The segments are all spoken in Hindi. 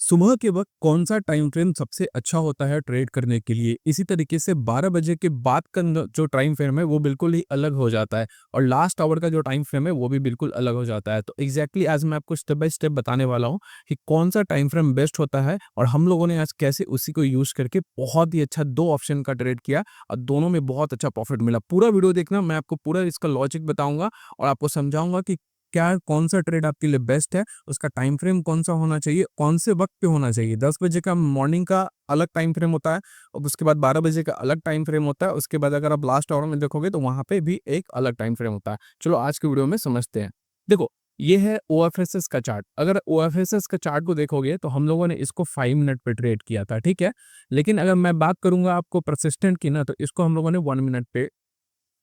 सुबह के वक्त कौन-सा टाइम फ्रेम सबसे अच्छा होता है ट्रेड करने के लिए? इसी तरीके से 12 बजे के बाद का न जो टाइम फ्रेम है वो बिल्कुल ही अलग हो जाता है और लास्ट आवर का जो टाइम फ्रेम है वो भी बिल्कुल अलग हो जाता है। तो एग्ज़ैक्टली आज मैं आपको स्टेप बाय स्टेप बताने वाला हूँ कि कौन-सा टाइम फ्रेम बेस्ट होता है और हम लोगों ने आज कैसे उसी को यूज़ करके बहुत ही अच्छा 2 ऑप्शन का ट्रेड किया और दोनों में बहुत अच्छा प्रॉफ़िट मिला। पूरा वीडियो देखना, मैं आपको पूरा इसका लॉजिक बताऊँगा और आपको समझाऊँगा कि क्या कौन-सा ट्रेड आपके लिए बेस्ट है, उसका टाइम फ्रेम कौन-सा होना चाहिए, कौन से वक़्त पे होना चाहिए। 10 बजे का मॉर्निंग का अलग टाइम फ्रेम होता है और उसके बाद 12 बजे का अलग टाइम फ्रेम होता है। उसके बाद अगर आप लास्ट आवर में देखोगे तो वहाँ पे भी एक अलग टाइम फ्रेम होता है। चलो आज के वीडियो में समझते हैं। देखो, ये है ओएफएसएस का चार्ट। अगर ओएफएसएस का चार्ट को देखोगे तो हम लोगों ने इसको 5 मिनट पे ट्रेड किया था, ठीक है? लेकिन अगर मैं बात करूँगा आपको परसिस्टेंट की ना, तो इसको हम लोगों ने 1 मिनट पे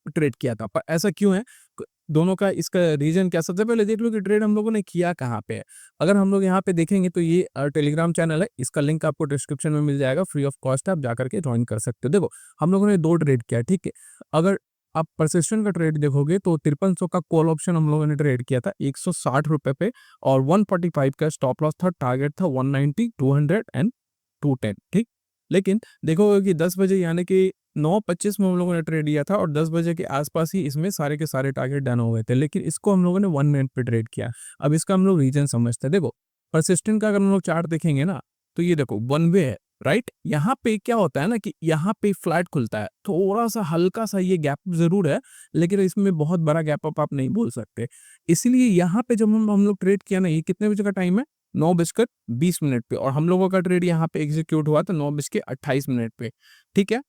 ट्रेड किया था। पर ऐसा क्यों है? क दोनों का इसका रीज़न क्या? सबसे पहले देख लो कि ट्रेड हम लोगों ने किया कहाँ पे है। अगर हम लोग यहाँ पे देखेंगे तो ये टेलीग्राम चैनल है, इसका लिंक आपको डिस्क्रिप्शन में मिल जाएगा, फ्री ऑफ कॉस्ट आप जाकर के जॉइन कर सकते हो। देखो, हम लोगों ने 2 ट्रेड किया, ठीक है? अगर आप परसिस्टेंट का ट्रेड देखोगे तो 5300 का कॉल ऑप्शन हम लोगों ने ट्रेड किया था ₹160 पे और 145 का स्टॉप लॉस था, टारगेट था 190, 200 एंड 210, ठीक? लेकिन देखोगे कि 10 बजे यानी कि 9:25 में हम लोगों ने ट्रेड लिया था और 10 बजे के आसपास ही इसमें सारे के सारे टारगेट डन हो गए थे। लेकिन इसको हम लोगों ने 1 मिनट पे ट्रेड किया। अब इसका हम लोग रीज़न समझते हैं। देखो, परसिस्टेंट का अगर हम लोग चार्ट देखेंगे ना, तो ये देखो वन वे है, राइट? यहाँ पे क्या होता है ना कि यहाँ पे फ्लैट खुलता है। थोड़ा-सा हल्का-सा ये गैप ज़रूर है, लेकिन इसमें बहुत बड़ा गैप अप आप नहीं बोल सकते। इसलिए यहाँ पे जब हम लोग ट्रेड किया ना, ये कितने बजे का टाइम है? 9:20 मिनट पे और हम लोगों का ट्रेड यहाँ पे एग्ज़ीक्यूट हुआ था 9:28 मिनट पे, ठीक है?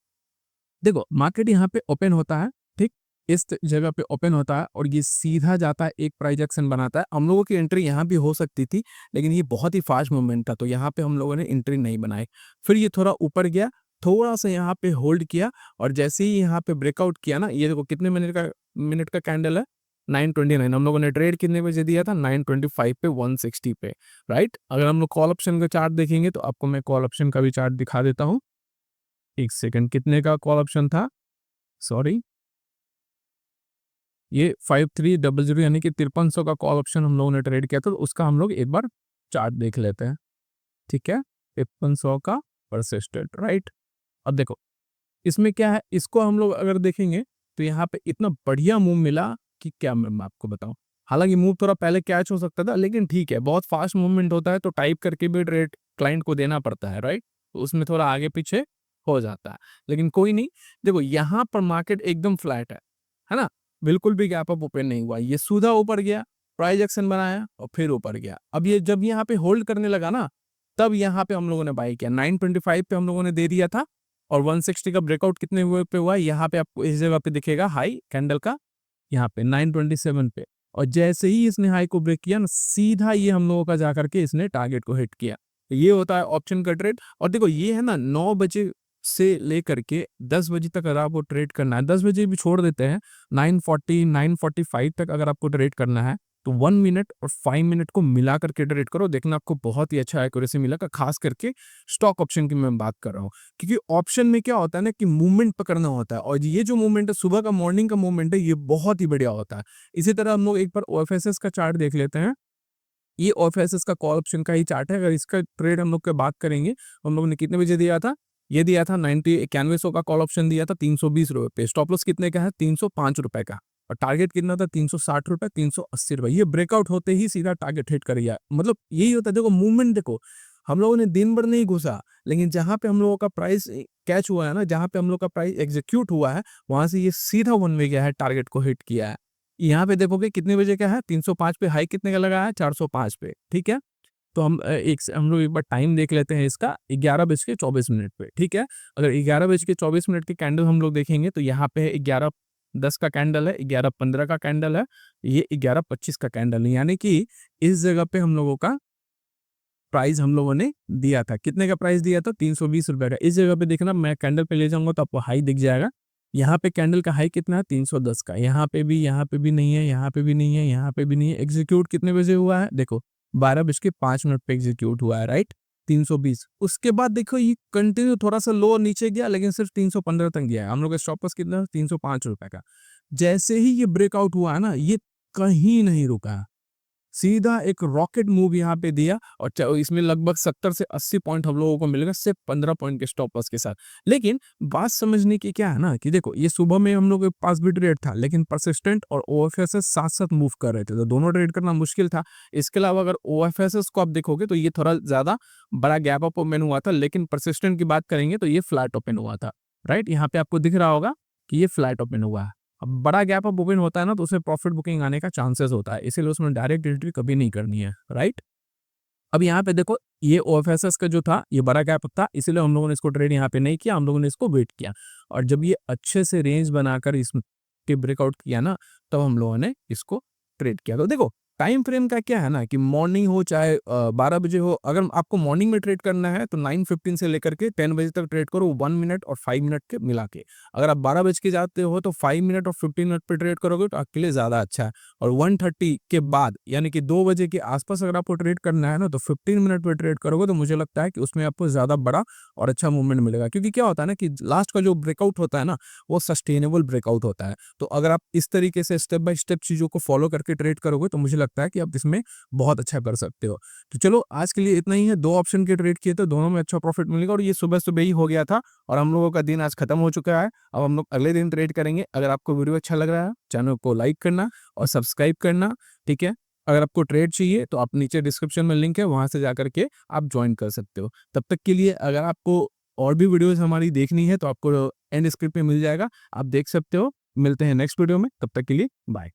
देखो, मार्केट यहाँ पे ओपन होता है, ठीक? इस जगह पे ओपन होता है और ये सीधा जाता है, एक प्राइस एक्शन बनाता है। हम लोगों की एंट्री यहाँ भी हो सकती थी, लेकिन ये बहुत ही फास्ट मूवमेंट था, तो यहाँ पे हम लोगों ने एंट्री नहीं बनाई। फिर ये थोड़ा ऊपर गया, थोड़ा-सा यहाँ पे होल्ड किया और जैसे ही यहाँ पे ब्रेकआउट किया ना, ये देखो कितने मिनट का कैंडल है? 9:29 हम लोगों ने ट्रेड कितने बजे दिया था? 9:25 पे 160 पे, राइट? अगर हम लोग कॉल ऑप्शन का चार्ट देखेंगे, तो आपको मैं कॉल ऑप्शन का भी चार्ट दिखा देता हूँ। 1 सेकंड, कितने का कॉल ऑप्शन था? सॉरी, ये 5300 यानी कि 5300 का कॉल ऑप्शन हम लोगों ने ट्रेड किया था, तो उसका हम लोग एक बार चार्ट देख लेते हैं, ठीक है? 5300 का परसिस्टेंट, राइट? अब देखो, इसमें क्या है, इसको हम लोग अगर देखेंगे, तो यहाँ पे इतना बढ़िया मूव मिला कि क्या मैं आपको बताऊँ। हालाँकि मूव थोड़ा पहले कैच हो सकता था, लेकिन ठीक है, बहुत फास्ट मूवमेंट होता है, तो टाइप करके भी ट्रेड क्लाइंट को देना पड़ता है, राइट? तो उसमें थोड़ा आगे-पीछे हो जाता है, लेकिन कोई नहीं। देखो, यहाँ पर मार्केट एकदम फ्लैट है ना? बिल्कुल भी गैप अप ओपन नहीं हुआ। ये सीधा ऊपर गया, प्राइस एक्शन बनाया और फिर ऊपर गया। अब ये जब यहाँ पे होल्ड करने लगा ना, तब यहाँ पे हम लोगों ने बाय किया। 925 पे हम लोगों ने दे दिया था और 160 का ब्रेकआउट कितने हुए पे हुआ है, यहाँ पे आपको इस जगह पे दिखेगा हाई कैंडल का, यहाँ पे 927 पे और जैसे ही इसने हाई को ब्रेक किया ना, सीधा ये हम लोगों का जाकर के इसने टारगेट को हिट किया। तो ये होता है ऑप्शन का ट्रेड और देखो ये है ना 9 बजे से लेकर के 10 बजे तक अगर आपको ट्रेड करना है, 10 बजे भी छोड़ देते हैं, 9:40, 9:45 तक अगर आपको ट्रेड करना है, तो 1 मिनट और 5 मिनट को मिला करके ट्रेड करो, देखना आपको बहुत ही अच्छा एक्यूरेसी मिलेगा, खास करके स्टॉक ऑप्शन की मैं बात कर रहा हूँ। क्योंकि ऑप्शन में क्या होता है ना कि मूवमेंट पकड़ना होता है और ये जो मूवमेंट है सुबह का मॉर्निंग का मूवमेंट है ये बहुत ही बढ़िया होता है। इसी तरह हम लोग एक बार ओएफएसएस का चार्ट देख लेते हैं। ये ओएफएसएस का कॉल ऑप्शन का ही चार्ट है। अगर इसका ट्रेड हम लोग की बात करेंगे, हम लोग ने कितने बजे दिया था? ये दिया था 9100 का कॉल ऑप्शन दिया था ₹320 पे। स्टॉप लॉस कितने का है? ₹305 का और टारगेट कितना था? ₹360, ₹380। ये ब्रेकआउट होते ही सीधा टारगेट हिट कर गया। मतलब यही होता है, देखो मूवमेंट देखो, हम लोगों ने दिन भर नहीं घुसा, लेकिन जहाँ पे हम लोगों का प्राइस कैच हुआ है ना, जहाँ पे हम लोग का प्राइस एग्ज़ीक्यूट हुआ है, वहाँ से ये सीधा वन वे गया है, टारगेट को हिट किया है। यहाँ पे देखोगे कितने बजे का है? 305 पे हाई कितने का लगा है? 405 पे, ठीक है? तो हम लोग एक बार टाइम देख लेते हैं इसका 11:24 पे, ठीक है? अगर 11:24 की कैंडल हम लोग देखेंगे तो यहाँ पे 11:10 का कैंडल है, 11:15 का कैंडल है, ये 11:25 का कैंडल है। यानी कि इस जगह पे हम लोगों का प्राइस हम लोगों ने दिया था। कितने का प्राइस दिया था? ₹320 का। इस जगह पे देखना, मैं कैंडल पे ले जाऊँगा तो आपको हाई दिख जाएगा। यहाँ पे कैंडल का हाई कितना है? 310 का। यहाँ पे भी नहीं है, यहाँ पे भी नहीं है, यहाँ पे भी नहीं है। एग्ज़ीक्यूट कितने बजे हुआ है? देखो 12:05 पे एग्ज़ीक्यूट हुआ है, राइट? 320। उसके बाद देखो ये कंटिन्यू थोड़ा-सा लो नीचे गया, लेकिन सिर्फ 315 तक गया है। हम लोग का स्टॉप लॉस कितना है? ₹305 का। जैसे ही ये ब्रेकआउट हुआ है ना, ये कहीं नहीं रुका। सीधा एक रॉकेट मूव यहाँ पे दिया और इसमें लगभग 70 से 80 पॉइंट हम लोगों को मिलेगा सिर्फ 15 पॉइंट के स्टॉप लॉस के साथ। लेकिन बात समझने की क्या है ना कि देखो ये सुबह में हम लोग के पास भी ट्रेड था, लेकिन परसिस्टेंट और ओएफएसएस साथ-साथ मूव कर रहे थे, तो दोनों ट्रेड करना मुश्किल था। इसके अलावा अगर ओएफएसएस को आप देखोगे तो ये थोड़ा ज़्यादा बड़ा गैप अप ओपन हुआ था, लेकिन परसिस्टेंट की बात करेंगे तो ये फ्लैट ओपन हुआ था, राइट? यहाँ पे आपको दिख रहा होगा कि ये फ्लैट ओपन हुआ है। अब बड़ा गैप अप ओपन होता है ना तो उसमें प्रॉफिट बुकिंग आने का चांसेस होता है, इसीलिए उसमें डायरेक्ट एंट्री कभी नहीं करनी है, राइट? अब यहाँ पे देखो ये ओएफएसएस का जो था ये बड़ा गैप था, इसीलिए हम लोगों ने इसको ट्रेड यहाँ पे नहीं किया, हम लोगों ने इसको वेट किया और जब ये अच्छे से रेंज बनाकर इसके ब्रेकआउट किया ना तब हम लोगों ने इसको ट्रेड किया। तो देखो टाइम फ्रेम का क्या है ना कि मॉर्निंग हो चाहे 12 बजे हो, अगर आपको मॉर्निंग में ट्रेड करना है तो 9:15 से लेकर के 10 बजे तक ट्रेड करो 1 मिनट और 5 मिनट के मिला के। अगर आप 12 बज के जाते हो तो 5 मिनट और 15 मिनट पे ट्रेड करोगे तो आपके लिए ज़्यादा अच्छा है और 1:30 के बाद यानी कि 2 बजे के आसपास अगर आपको ट्रेड करना है ना तो 15 मिनट पे ट्रेड करोगे तो मुझे लगता है कि उसमें आपको ज़्यादा बड़ा और अच्छा मूवमेंट मिलेगा, क्योंकि क्या होता है ना कि लास्ट का जो ब्रेकआउट होता है ना वो सस्टेनेबल ब्रेकआउट होता है। तो अगर आप इस तरीके से स्टेप बाय स्टेप चीज़ों को फॉलो करके ट्रेड करोगे तो मुझे लगता है कि आप इसमें बहुत अच्छा कर सकते हो। तो चलो आज के लिए इतना ही है, 2 ऑप्शन के ट्रेड किए थे, दोनों में अच्छा प्रॉफिट मिलेगा और ये सुबह-सुबह ही हो गया था और हम लोगों का दिन आज खत्म हो चुका है। अब हम लोग अगले दिन ट्रेड करेंगे। अगर आपको वीडियो अच्छा लग रहा है, चैनल को लाइक करना और सब्सक्राइब करना, ठीक है? अगर आपको ट्रेड चाहिए तो आप नीचे डिस्क्रिप्शन में लिंक है, वहाँ से जाकर के आप जॉइन कर सकते हो। तब तक के लिए अगर आपको और भी वीडियोज़ हमारी देखनी है तो आपको एंड स्क्रिप्ट में मिल जाएगा, आप देख सकते हो। मिलते हैं नेक्स्ट वीडियो में, तब तक के लिए बाय।